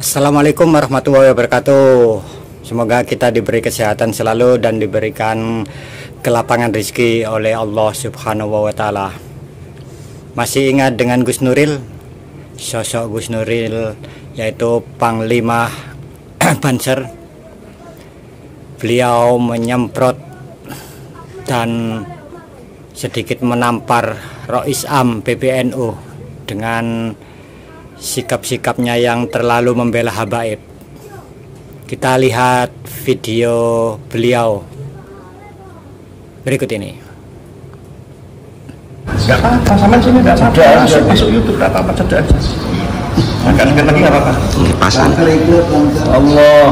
Assalamualaikum warahmatullahi wabarakatuh. Semoga kita diberi kesehatan selalu dan diberikan kelapangan rezeki oleh Allah Subhanahu wa Ta'ala. Masih ingat dengan Gus Nuril? Sosok Gus Nuril yaitu Panglima Banser. Beliau menyemprot dan sedikit menampar Rois Am PBNU dengan sikap-sikapnya yang terlalu membela habaib. Kita lihat video beliau berikut ini. Gak apa-apa, sama sini gak apa-apa, masuk YouTube gak apa-apa, cedek aja. Agak dekat lagi gak apa-apa. Pasang. Allah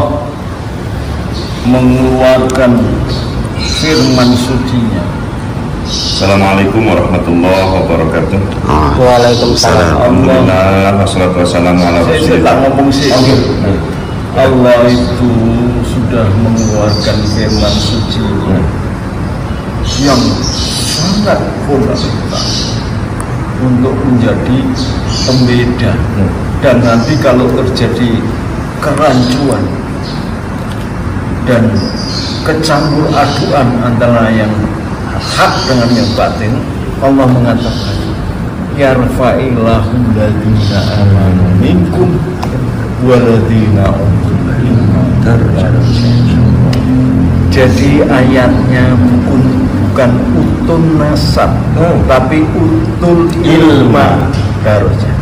mengeluarkan firman sucinya. Assalamualaikum warahmatullahi wabarakatuh. Waalaikumsalam. Alhamdulillah, wassalatu wassalamu ala rasulillah. Allah itu sudah mengeluarkan firman suci yang sangat fundamental untuk menjadi pembeda, dan nanti kalau terjadi kerancuan dan kecampur aduan antara yang hak dengan yang batin, Allah mengatakan yarfa'illahu ladina amanu minkum waladina jadi ayatnya bukan utun nasab, tapi utul ilma darajat.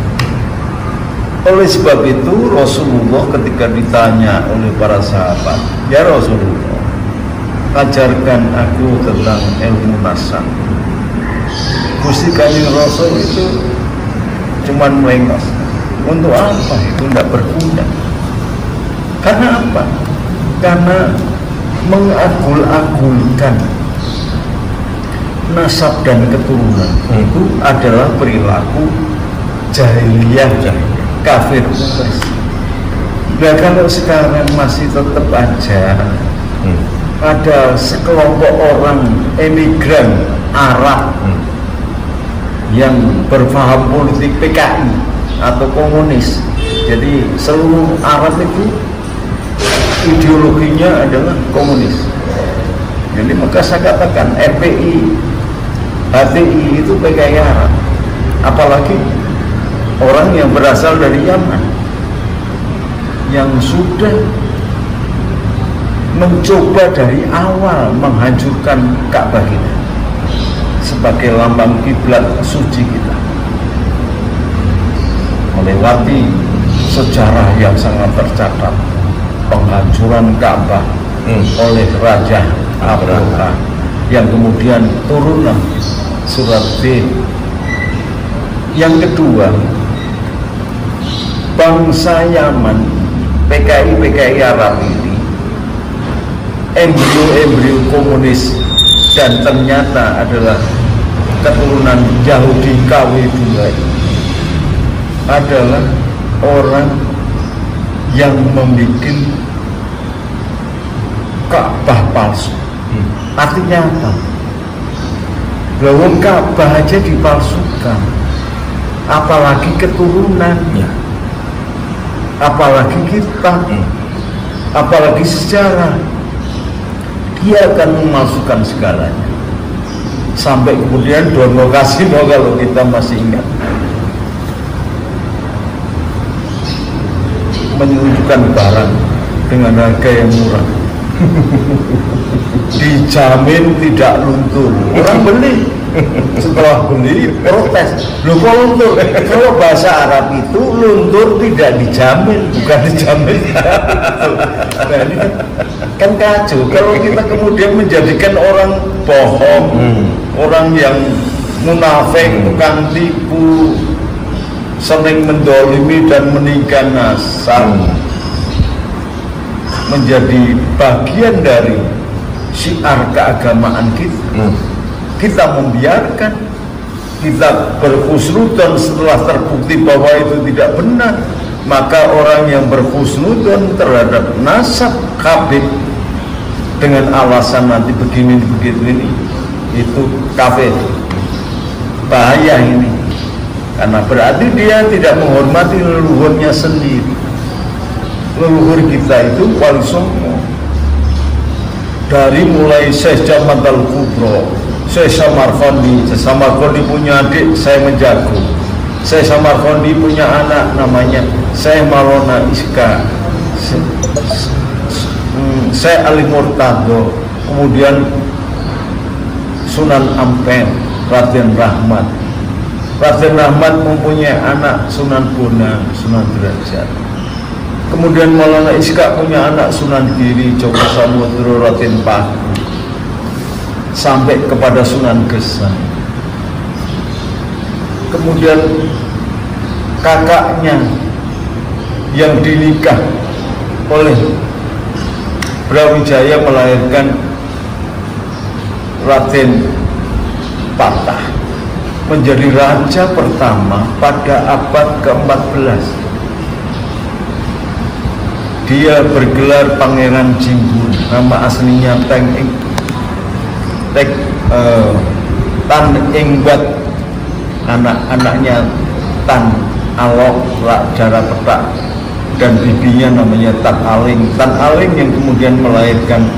Oleh sebab itu Rasulullah ketika ditanya oleh para sahabat, ya Rasulullah, ajarkan aku tentang ilmu nasab. Gusti Kanjeng Rasul itu cuman melengos. Untuk apa? Itu tidak berguna. Karena apa? Karena mengagul-agulkan nasab dan keturunan itu adalah perilaku jahiliyah, kafir. Nah, kalau sekarang masih tetap aja ada sekelompok orang emigran Arab yang berpaham politik PKI atau komunis. Jadi seluruh Arab itu ideologinya adalah komunis. Jadi maka saya katakan FPI, HTI itu PKI Arab. Apalagi orang yang berasal dari Yaman yang sudah mencoba dari awal menghancurkan Ka'bah kita sebagai lambang kiblat suci kita, melewati sejarah yang sangat tercatat penghancuran Ka'bah oleh Raja Abraha yang kemudian turunlah surat B. Yang kedua, bangsa Yaman, PKI Arab ini embrio komunis dan ternyata adalah keturunan Yahudi KW2, adalah orang yang membuat Ka'bah palsu. Artinya apa? Bahwa Ka'bah aja dipalsukan, apalagi keturunannya, apalagi kita, apalagi sejarah. Dia akan memalsukan segalanya. Sampai kemudian Dono Kasino, kalau kita masih ingat, menunjukkan barang dengan harga yang murah, dijamin tidak luntur. Orang beli, setelah beli protes, loh kok luntur? Kalau bahasa Arab itu luntur tidak dijamin, bukan dijamin. Nah, ini kan kacau kalau kita kemudian menjadikan orang bohong, orang yang munafik, tukang tipu, sering mendolimi dan meninggikan nasab, menjadi bagian dari syiar keagamaan kita. Kita membiarkan, kita berhusnudzon setelah terbukti bahwa itu tidak benar. Maka orang yang berhusnudzon terhadap nasab kafir dengan alasan nanti begini begitu ini, itu kafir. Bahaya ini. karena berarti dia tidak menghormati leluhurnya sendiri. leluhur kita itu Wali Songo. Dari mulai Syekh Jamal Al-Kubro, Syekh Samarqandi punya adik saya Menjago, Syekh Samarqandi punya anak namanya Syekh Maulana Iska, Syekh Ali Murtado, kemudian Sunan Ampel, Raden Rahmat mempunyai anak Sunan Bonang, Sunan Derajat. Kemudian Maulana Iska punya anak Sunan Giri, Joko Samudro, Raden Paku, sampai kepada Sunan Gesang. Kemudian kakaknya yang dinikah oleh Brawijaya melahirkan Raden Patah, menjadi raja pertama pada abad ke-14. Dia bergelar Pangeran Jimbun, nama aslinya Tan Ingbat, anak-anaknya Tan Alok, Jara Petak, dan bibinya namanya Tan Aling yang kemudian melahirkan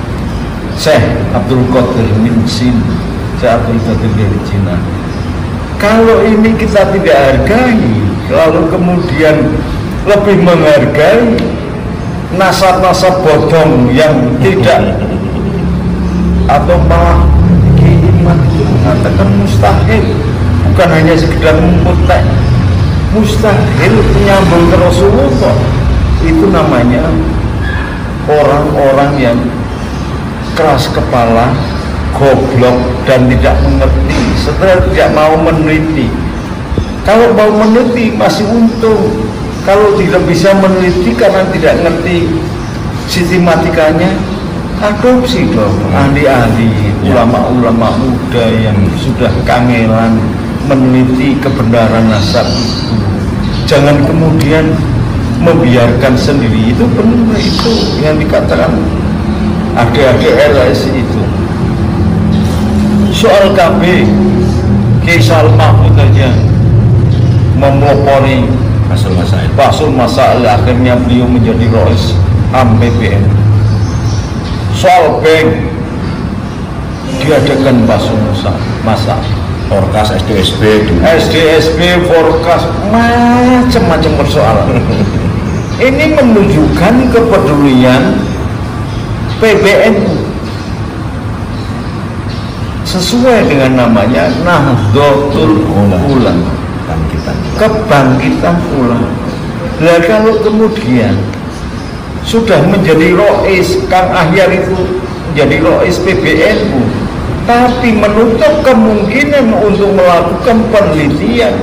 Syekh Abdul Qadir min Sin, Syekh Abdul Qadir dari Cina. Kalau ini kita tidak hargai, lalu kemudian lebih menghargai nasab-nasab bodong yang tidak, atau malah iman itu mengatakan mustahil, bukan hanya sekedar mutek, mustahil menyambung ke Rasulullah. Itu namanya orang-orang yang keras kepala, goblok, dan tidak mengerti, setelah tidak mau meneliti. Kalau mau meneliti masih untung, kalau tidak bisa meneliti karena tidak ngerti sistematikanya, adopsi dong ahli-ahli, ulama-ulama muda yang sudah kangelan meneliti kebenaran nasab itu. Jangan kemudian membiarkan sendiri. Itu benar, itu yang dikatakan adik-adik LSI itu. Soal KB, Kisah Mahfud aja memelopori Fasul Masail, akhirnya beliau menjadi Rois Am BPN. Soal bank diadakan Fasul Masail, Forecast SDSB, forecast, macam-macam persoalan. Ini menunjukkan kepedulian PBNU sesuai dengan namanya Nahdlatul Ulama, kebangkitan ulama. Nah, kalau kemudian sudah menjadi Rois, Kang Ahyar itu menjadi Rois PBNU, tapi menutup kemungkinan untuk melakukan penelitian,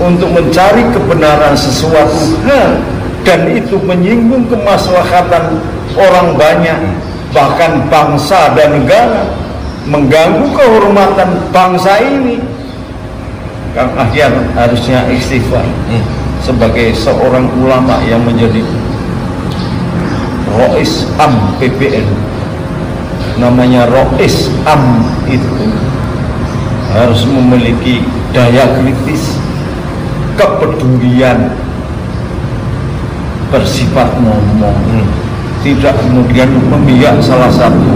untuk mencari kebenaran sesuatu hal, dan itu menyinggung kemaslahatan orang banyak, bahkan bangsa dan negara, mengganggu kehormatan bangsa ini, Kang Ahyar harusnya istighfar sebagai seorang ulama yang menjadi Rois Am PBN. Namanya Rois Am itu harus memiliki daya kritis, kepedulian, bersifat ngomong, tidak kemudian memihak salah satu.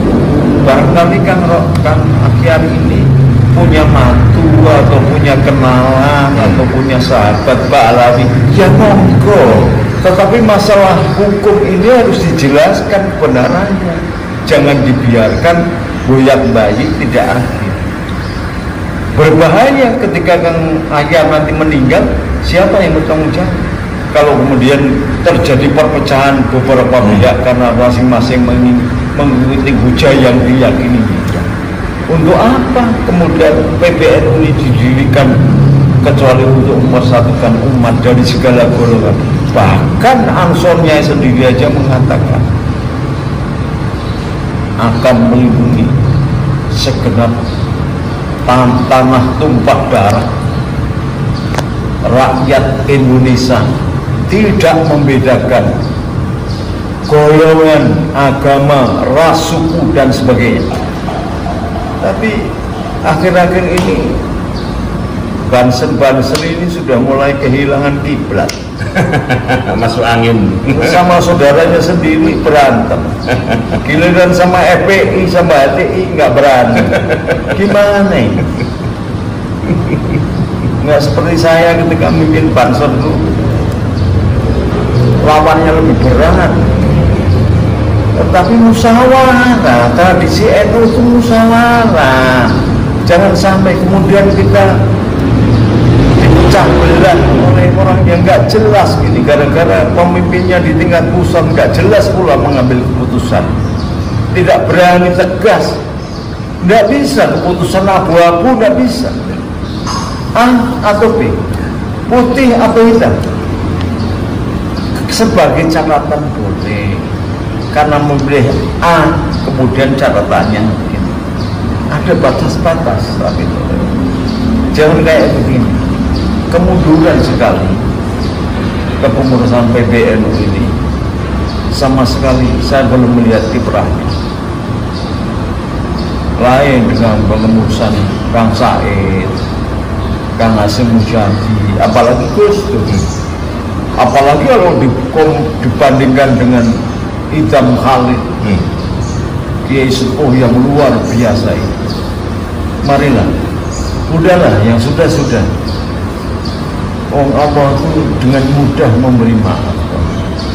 Barangkali Kang Ahyar ini punya mantu atau punya kenalan atau punya sahabat Mbak Alawi, ya monggo, tetapi masalah hukum ini harus dijelaskan kebenarannya, jangan dibiarkan goyak bayi tidak adil. Berbahaya ketika Kang Ahyar nanti meninggal, siapa yang bertanggung jawab kalau kemudian terjadi perpecahan beberapa pihak karena masing-masing mengikuti hujah yang diyakininya. Untuk apa kemudian PBNU ini didirikan kecuali untuk mempersatukan umat dari segala golongan? Bahkan Ansornya sendiri aja mengatakan akan melindungi segenap tanah tumpah darah rakyat Indonesia, tidak membedakan golongan, agama, ras, suku, dan sebagainya. Tapi akhir-akhir ini Banser-banser ini sudah mulai kehilangan kiblat. Masuk angin. Sama saudaranya sendiri berantem. Giliran sama FPI sama HTI nggak berani. Gimana ini? Nggak seperti saya ketika mimpin Banser itu, lawannya lebih berat. Tetapi musyawarah, tradisi NU itu musyawarah. Jangan sampai kemudian kita dipecah belah oleh orang yang nggak jelas gini, gara-gara pemimpinnya di tingkat pusat nggak jelas pula mengambil keputusan, tidak berani tegas, nggak bisa, keputusan abu-abu nggak bisa, A atau B, putih atau hitam. Sebagai catatan boleh, karena memilih A kemudian catatannya begini, ada batas-batas, tapi jangan kayak begini. Kemunduran sekali kepengurusan PBNU ini, sama sekali saya belum melihat kiprahnya. Lain dengan pengurusan Kang Said, Kang Hasyim Muzadi, apalagi Gus Dur, apalagi kalau dibandingkan dengan Idham Khalid, Kiai Sepuh yang luar biasa itu. Marilah, udahlah yang sudah-sudah. Allah itu dengan mudah memberi maaf.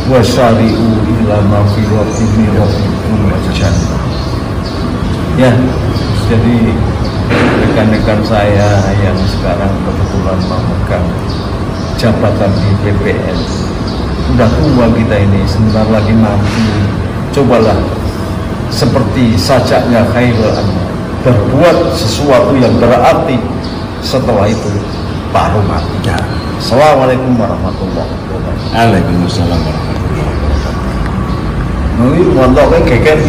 Wasyari'u ila maghfiratin min rabbikum wa jannah. Ya, jadi rekan-rekan saya yang sekarang kebetulan memegang jabatan di BPN, udah tua kita ini, sebentar lagi mati. Cobalah seperti sajaknya Khairul Anam, berbuat sesuatu yang berarti, setelah itu baru mati. Ya. Assalamualaikum warahmatullahi wabarakatuh. Waalaikumsalam warahmatullahi wabarakatuh. Ini montoknya geger.